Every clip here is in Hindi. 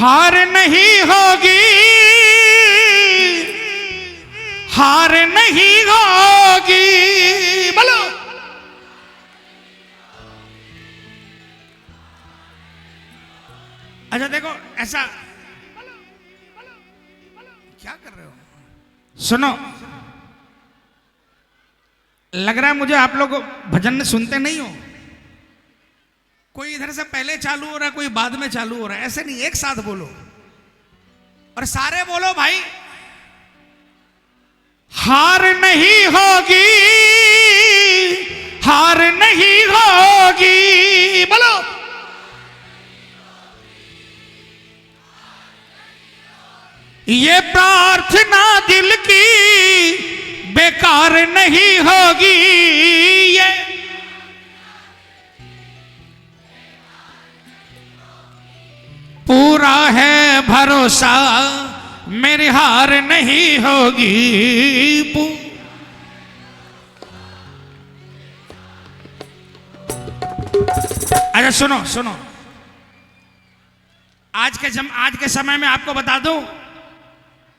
हार नहीं होगी, हार नहीं होगी। बोलो अच्छा देखो ऐसा क्या कर रहे हो? सुनो, लग रहा है मुझे आप लोग भजन सुनते नहीं हो। कोई इधर से पहले चालू हो रहा है, कोई बाद में चालू हो रहा है, ऐसे नहीं, एक साथ बोलो और सारे बोलो भाई। हार नहीं होगी, हार नहीं होगी। बोलो ये प्रार्थना दिल की बेकार नहीं होगी। ये पूरा है भरोसा मेरी हार नहीं होगी। अच्छा सुनो सुनो, आज के समय में आपको बता दूं,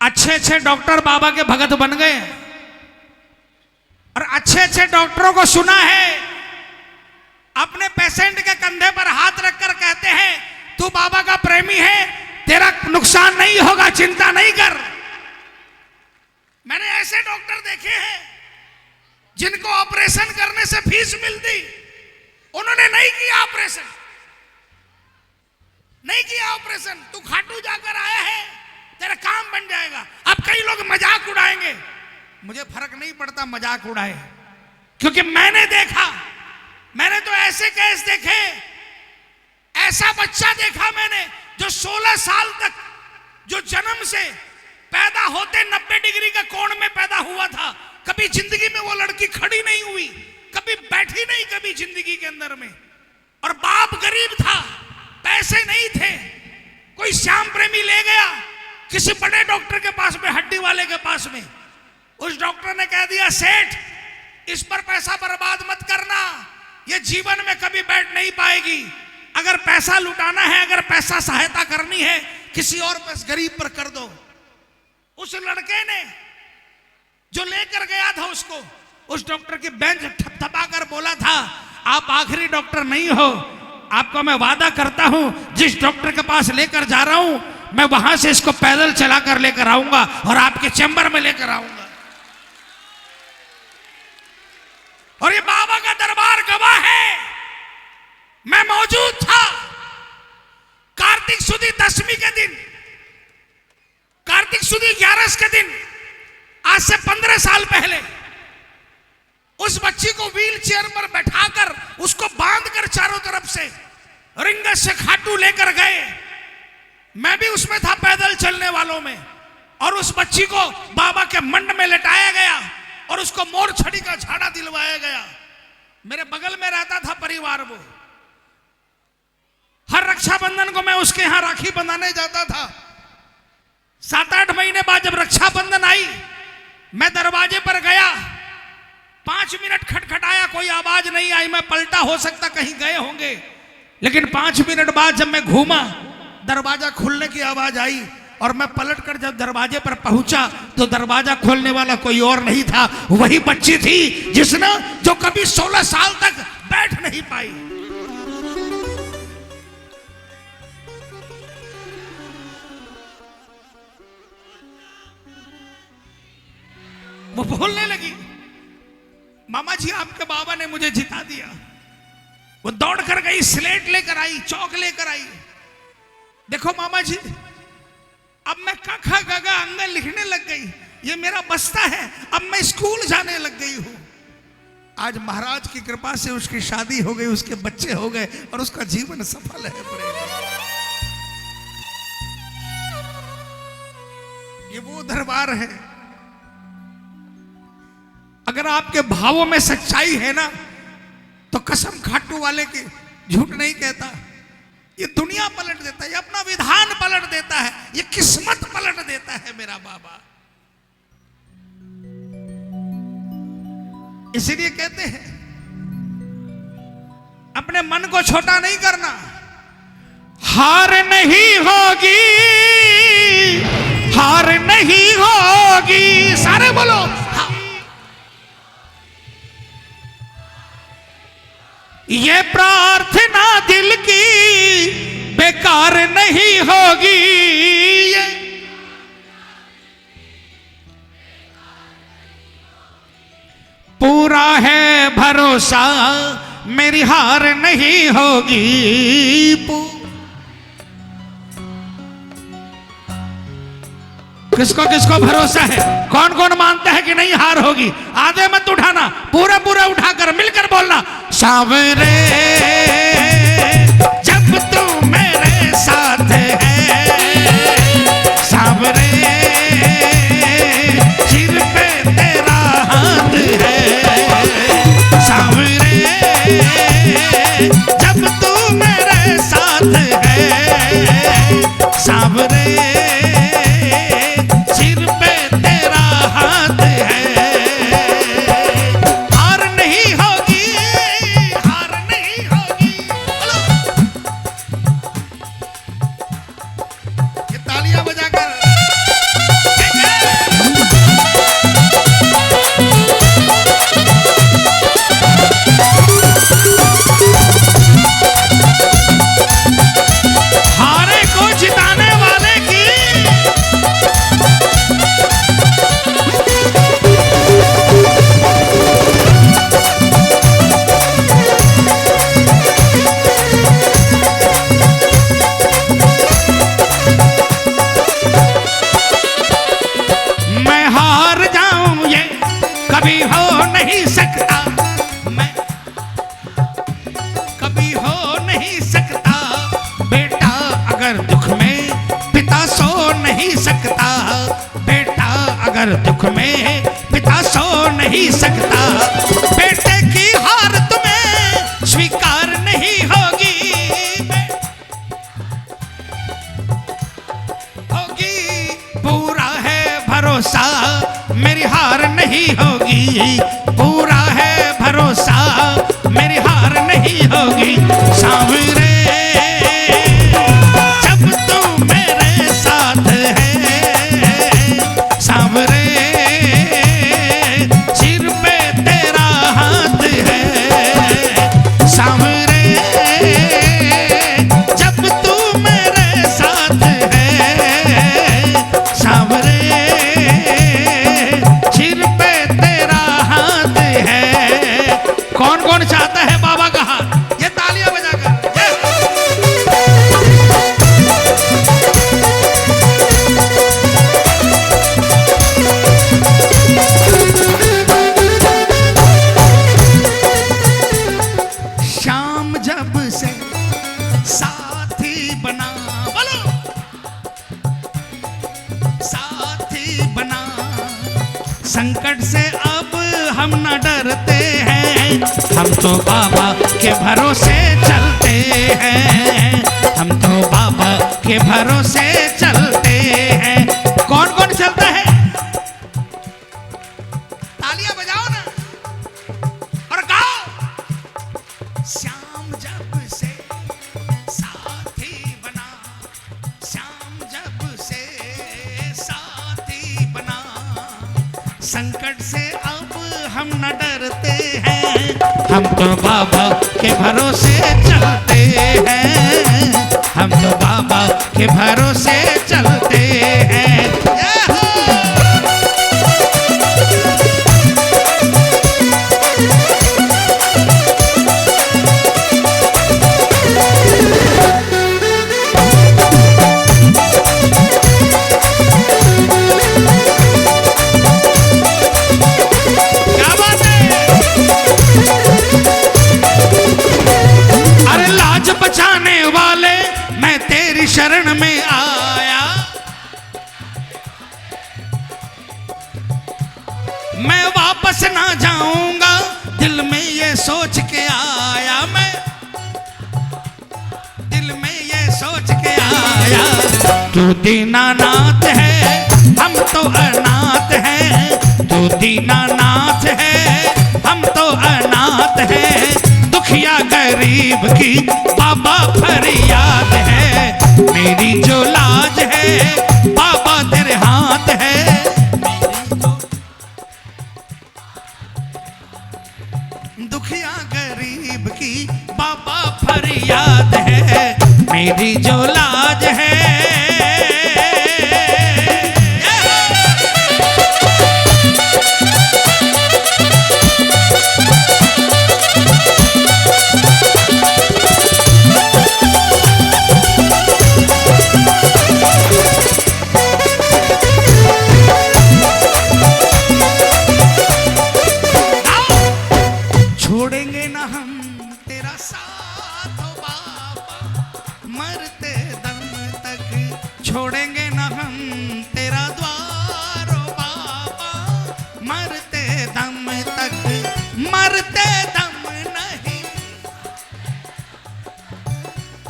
अच्छे अच्छे डॉक्टर बाबा के भगत बन गए और अच्छे अच्छे डॉक्टरों को सुना है अपने पेशेंट के कंधे पर हाथ रखकर कहते हैं तू बाबा का प्रेमी है, तेरा नुकसान नहीं होगा, चिंता नहीं कर। मैंने ऐसे डॉक्टर देखे हैं जिनको ऑपरेशन करने से फीस मिलती, उन्होंने नहीं किया ऑपरेशन, नहीं किया ऑपरेशन। तू खाटू जाकर आया है, तेरा काम बन जाएगा। अब कई लोग मजाक उड़ाएंगे, मुझे फर्क नहीं पड़ता मजाक उड़ाए, क्योंकि मैंने देखा, मैंने तो ऐसे केस देखे, ऐसा बच्चा देखा मैंने जो 16 साल तक, जो जन्म से पैदा होते 90 डिग्री का कोण में पैदा हुआ था, कभी जिंदगी में वो लड़की खड़ी नहीं हुई, कभी बैठी नहीं कभी जिंदगी के अंदर में। और बाप गरीब था, पैसे नहीं थे, कोई श्याम प्रेमी ले गया किसी बड़े डॉक्टर के पास में, हड्डी वाले के पास में। उस डॉक्टर ने कह दिया सेठ इस पर पैसा बर्बाद मत करना, ये जीवन में कभी बैठ नहीं पाएगी। अगर पैसा लुटाना है, अगर पैसा सहायता करनी है, किसी और पर, गरीब पर कर दो। उस लड़के ने जो लेकर गया था उसको, उस डॉक्टर की बेंच थपथपा कर बोला था आप आखिरी डॉक्टर नहीं हो, आपको मैं वादा करता हूं जिस डॉक्टर के पास लेकर जा रहा हूं मैं वहां से इसको पैदल चलाकर लेकर आऊंगा और आपके चैम्बर में लेकर आऊंगा। और ये बाबा का दरबार गवाह है, मैं मौजूद था कार्तिक सुदी 10वीं के दिन, कार्तिक सुदी 11 के दिन, आज से 15 साल पहले उस बच्ची को व्हील चेयर पर बैठाकर उसको बांधकर चारों तरफ से रिंगत से खाटू लेकर गए। मैं भी उसमें था, पैदल चलने वालों में। और उस बच्ची को बाबा के मंड में लेटाया गया और उसको मोर छड़ी का झाड़ा दिलवाया गया। मेरे बगल में रहता था परिवार वो। हर रक्षाबंधन को मैं उसके यहां राखी बंधाने जाता था। 7-8 महीने बाद जब रक्षाबंधन आई, मैं दरवाजे पर गया, 5 मिनट खटखटाया, कोई आवाज नहीं आई। मैं पलटा, हो सकता कहीं गए होंगे, लेकिन 5 मिनट बाद जब मैं घूमा, दरवाजा खुलने की आवाज आई और मैं पलटकर जब दरवाजे पर पहुंचा तो दरवाजा खोलने वाला कोई और नहीं था, वही बच्ची थी जिसने, जो कभी 16 साल तक बैठ नहीं पाई। वो बोलने लगी मामा जी आपके बाबा ने मुझे जिता दिया। वो दौड़ कर गई, स्लेट लेकर आई, चौक लेकर आई। देखो मामा जी, अब मैं कखा गगा अंग लिखने लग गई, ये मेरा बस्ता है, अब मैं स्कूल जाने लग गई हूं। आज महाराज की कृपा से उसकी शादी हो गई, उसके बच्चे हो गए और उसका जीवन सफल है। ये वो दरबार है। अगर आपके भावों में सच्चाई है ना, तो कसम खाटू वाले की, झूठ नहीं कहता, ये दुनिया पलट देता है, ये अपना विधान पलट देता है, ये किस्मत पलट देता है मेरा बाबा। इसीलिए कहते हैं अपने मन को छोटा नहीं करना, हार नहीं होगी। होगी, हार नहीं होगी। सारे बोलो हाँ। ये प्रार्थना दिल की बेकार नहीं होगी। ये पूरा है भरोसा मेरी हार नहीं होगी। किसको किसको भरोसा है? कौन कौन मानता है कि नहीं हार होगी? आधे मत उठाना, पूरा पूरा उठाकर मिलकर बोलना, सांवरे जब तू मेरे साथ है, सांवरे सिर पे तेरा हाथ है, सांवरे जब तू मेरे साथ है, सांवरे दुख में पिता सो नहीं सकता, बेटे की हार तुम्हें स्वीकार नहीं होगी, होगी पूरा है भरोसा मेरी हार नहीं होगी, पूरा है भरोसा मेरी हार नहीं होगी। सांवरे जब तू मेरे साथ है, सांवरे संकट से अब हम न डरते हैं, हम तो बाबा के भरोसे चलते हैं, हम तो बाबा के भरोसे चलते हैं। कौन कौन चलता है? तालियां बजाओ ना और गाओ। श्याम जब से साथी बना, श्याम जब से साथी बना, संकट से अब हम न डरते हैं, हम तो बाबा के भरोसे चलते हैं, हम तो बाबा के भरोसे चलते हैं। शरण में आया, मैं वापस ना जाऊंगा, दिल में ये सोच के आया, मैं दिल में ये सोच के आया। तू दीनानाथ है, हम तो अनाथ हैं, तू दीनानाथ है, हम तो अनाथ हैं, दुखिया गरीब की बाबा फरियाद है, मेरी जो ला लाज है। छोड़ेंगे ना हम तेरा साथ ओ बाबा मरते दम तक, छोड़ेंगे ना हम तेरा द्वार ओ बाबा मरते दम तक, मरते दम नहीं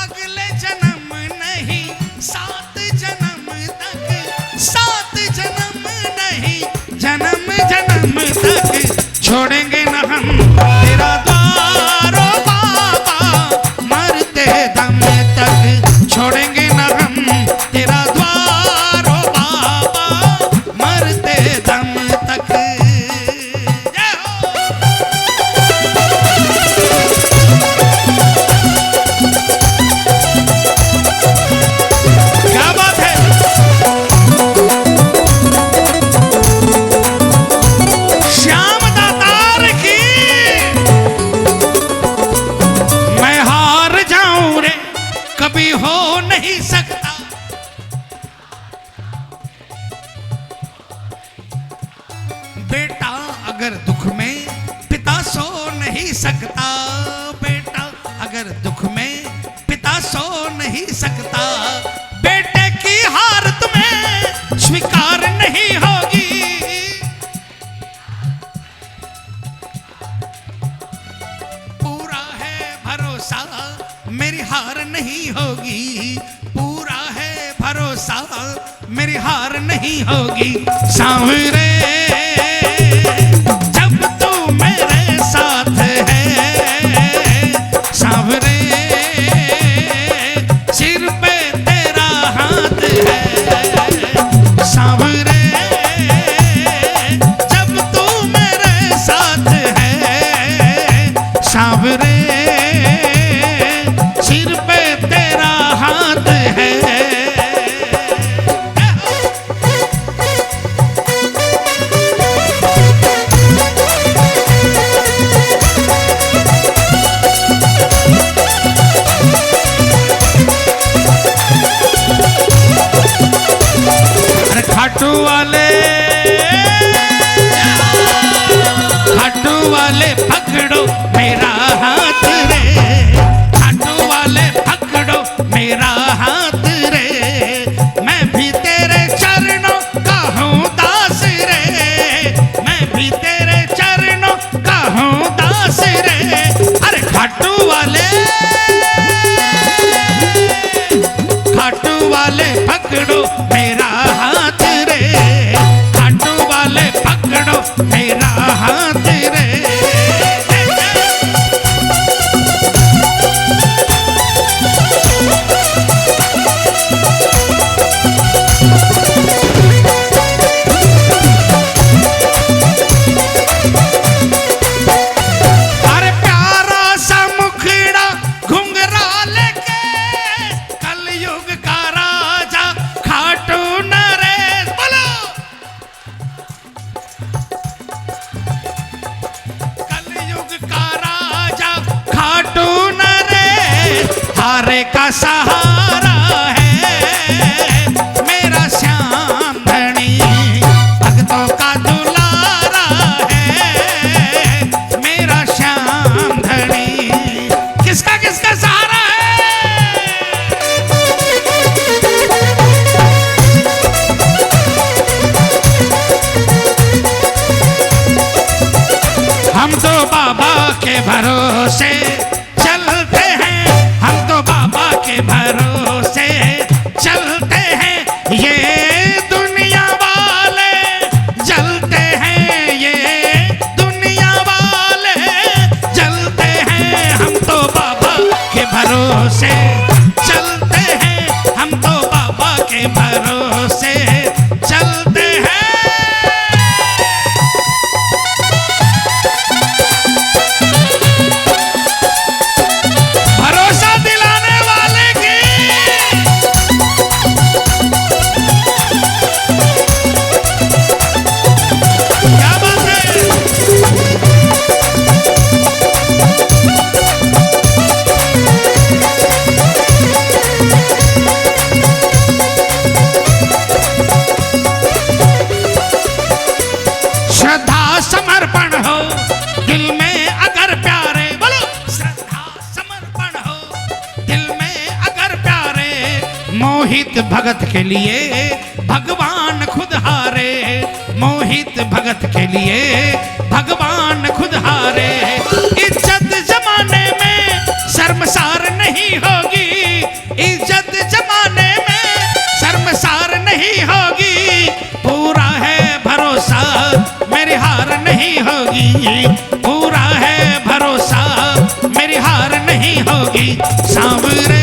अगले जन्म नहीं, 7 जन्म तक, 7 जन्म नहीं जन्म जन्म तक, छोड़ेंगे ना हम तेरा द्वार ओ बाबा मरते दम तक, छोड़ेंगे ना हम तेरा द्वार ओ बाबा मरते दम तक। जय हो। क्या बात है। श्याम दातार की मैं हार जाऊं रे कभी हो नहीं सकता, बेटा अगर दुख में पिता सो नहीं सकता, बेटा अगर दुख में पिता सो नहीं सकता, बेटे की हार तुम्हें स्वीकार नहीं होगी, पूरा है भरोसा मेरी हार नहीं होगी, पूरा है भरोसा मेरी हार नहीं होगी। सांवरे जब तू मेरे साथ है, सांवरे सिर पे तेरा हाथ है, सांवरे जब तू मेरे साथ है, सांवरे सिर पे तेरा हाथ है। अरे खाटू वाले, खाटू वाले पकड़ो मेरा हाथ रे, खाटू वाले पकड़ो मेरा हाथ रे, मैं भी तेरे चरणों का हूँ दास रे, मैं भी तेरे चरणों का हूँ दास रे। अरे खाटू वाले, खाटू वाले पकड़ो मेरा हाथ रे, खाटू वाले पकड़ो मेरा हाथ रे। अरे प्यारा सा मुखड़ा घुंघरा लेके कलयुग का राजा खाटू नरेश, बोलो कलयुग का राजा खाटू नरेश, हारे का सहारा है मेरा श्याम धनी, भक्तों का दुलारा है मेरा श्याम धनी। किसका किसका सहारा है। हम तो बाबा के भरोसे चलते हैं, हम तो बाबा के भरोसे चलते हैं, ये दुनिया वाले जलते हैं, ये दुनिया वाले जलते हैं, हम तो बाबा के भरोसे चलते हैं, हम तो बाबा के भरोसे चलते हैं। मोहित भगत के लिए भगवान खुद हारे, मोहित भगत के लिए भगवान खुद हारे। इज्जत जमाने में शर्मसार नहीं होगी, इज्जत जमाने में शर्मसार नहीं होगी, पूरा है भरोसा मेरी हार नहीं होगी, पूरा है भरोसा मेरी हार नहीं होगी। सांवरे